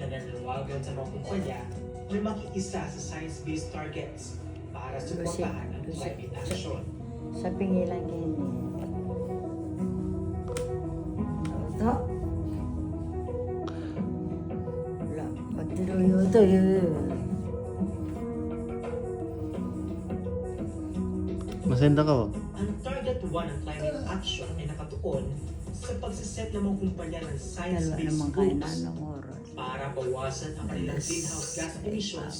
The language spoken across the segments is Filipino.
nananawagan sa mga kumpanya na makiisa sa science-based targets para suportahan ang climate action. Sa pingilan hindi. Ito. Wala. Pagdiruyo ito. Masenda ka ba? Ang Target 1 ng climate action ay nakatuon sa pagsiset ng mga kumpanya ng Dalawa science-based naman goals kainan ng oras. para bawasan ang kanilang greenhouse gas emissions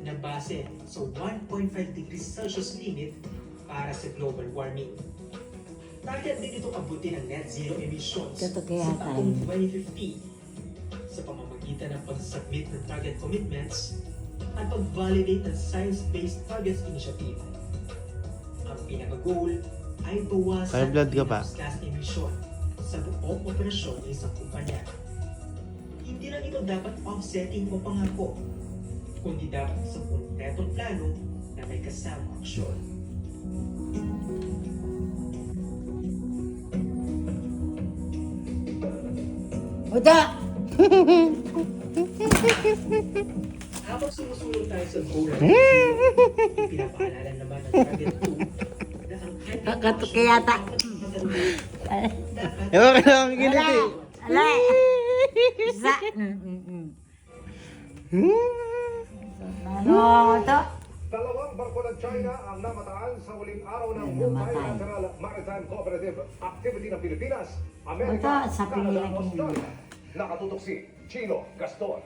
na base sa 1.5 degrees Celsius limit para sa global warming. Target din itong abutin ang net zero emissions Ito kaya sa taong tayo. 2050 sa pamamagitan ng pag-submit ng target commitments at pag-validate ng Science-Based Targets Initiative. Ang pinaka-goal ay bawasan High blood ka ba? greenhouse gas emission sa buong operasyon ng isang kumpanya. Hindi lang ito dapat offsetting o pangako, kundi dapat sa konkretong plano na may kasamang aksyon. Uda! Habang sumusunod tayo sa goal ng pinapaalala naman ng Target 2 na ang climate Kakatok action yata. ay dapat magkaroon dapat Ewan ka na ang gilit eh. Alay! Isa! Ano ito? Dalawang barko ng China ang namataan sa huling araw ng Ay, namatay. Multilateral Maritime Cooperative Activity ng Pilipinas, Ito, Amerika, sa Canada, Pilipinas. Australia. Nakatutok si Chino Gaston.